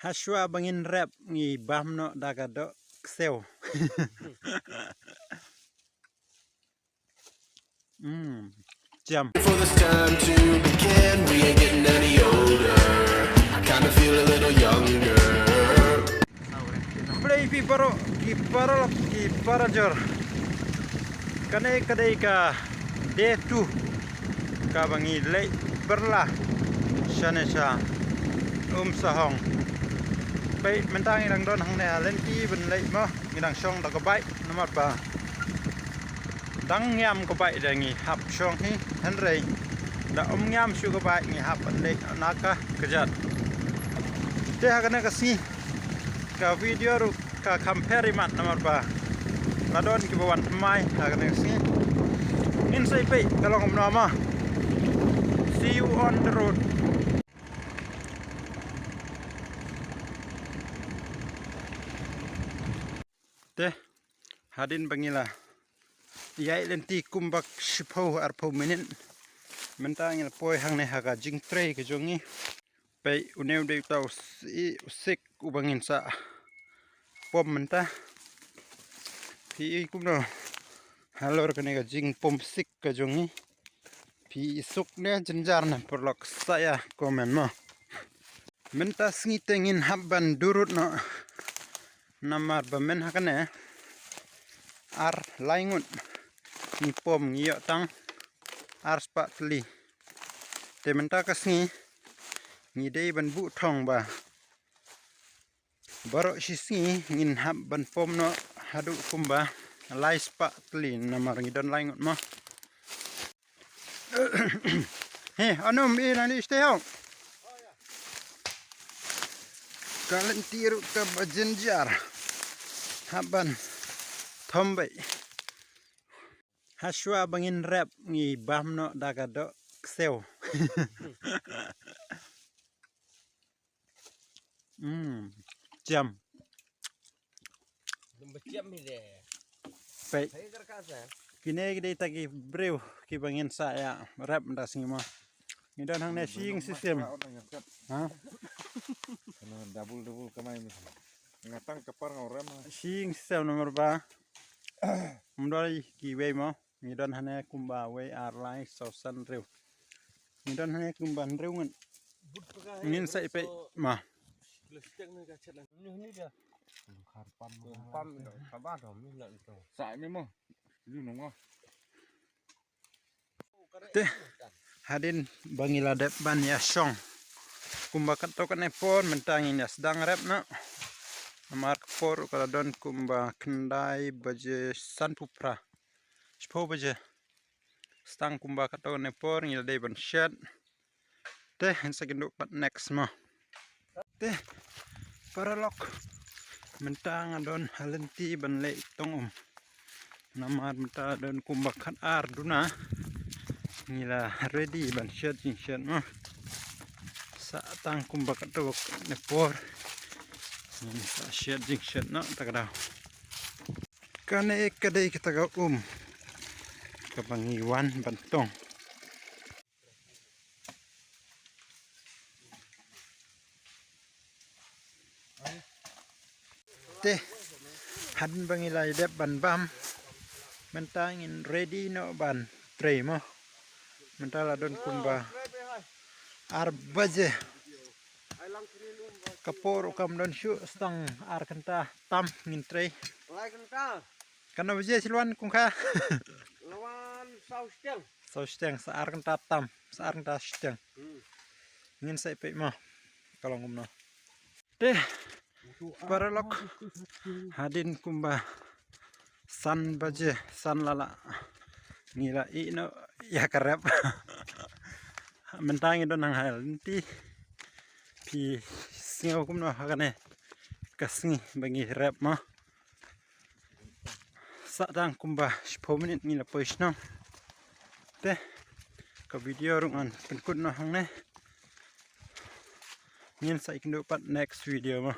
Hashua bangin rap ngi bamno dagado kseu. Jam. For this time to begin, we ain't getting any older. I kind of feel a little younger. Play pi paro jor. Kane kadai ka day 2 ka bangi lei berla shanesha sahong. Pai mentang irang don hang ne lenti ben lei mo ngidang song da ka bai namat ba. Dang nyam ko bai dangi hap song hi henrei da nyam shu ko bai ngi hap lei naka kejat. Te hakane ka si ka video ru ka compare mat namat ba. Ladon ki bawan mai hakane si. In sai pai kalong nama. See you on the road. Te hadin bangila yai lenti kumbak shipho arpo minin mentang il poi hang ne haga jing tre ke jongi pai uneu de tau sik ubangin sa pom menta pi kumno halor kene ga jing pom sik ke jongi pi suk ne jenjar na perlok saya komen mo menta sngi tengin habban durut no namar bamen hakane ar laingun ni pom ngiyok tang ar spa tli te menta kasngi ngi dei ban bu thong ba baro shisngi ngin hab ban pom no hadu kumba lai spa tli namar ngi don laingun mo he anum irani stay home kalen tiru ka bajenjar haban thombai Hashua bangin rap ngi bamno dagado kseu. Jam. Jam ni de. Pai. Saya kerkasa. Kini gede tagi brew ki bangin saya rap ndas ngi mo. Ngi don hang ne sing system. Ha? Kana double kamay mi. Ngatang kapar ngorem. Sing system nomor ba. Mdoi ki we mo. Ngi don hane kumba we arlai sausan rew. Ngi don hane kumba rew ngan. Ngin sai pai ma. Lestek ni ka chat ni dia. Khar pam ka ba dom ni lan to. Sai mi mo. Yu nong. Te hadin bangila dep ban ya song. Kumba kato kane pon mentangin ya sedang rap na. Amar por kala don kumba kendai baje sanpupra. Spo baje stang kumba kato ne por ngil dei ban shed. Te second pat next mo. Te paralok mentang adon halenti ban le tong namar menta don kumba kat ar duna ngila ready ban shed mo. Sa tang kumba kato ne por ngin sa shed no takadaw. Kane kadai kita ga kabangiwan bantong te hadin bangilai dep ban bam mentangin ready no ban tray mo mentala don kumba arbaje kapor kam don shu stang ar kanta tam ngin tray Lai kenta. kana baje silwan kungka Lawan sausteng. sausteng saar kanta tam saar kanta steng ngin sai pe mo kalong umno te paralok hadin kumba san baje san lala ngila ino ya karep mentangi don hang hal nanti pi singo kumno hakane kasngi bangi rap mo sadang kumba 10 minit ngila poisno te ka video rungan penkut no hang ne ngin sai kindu pat next video mo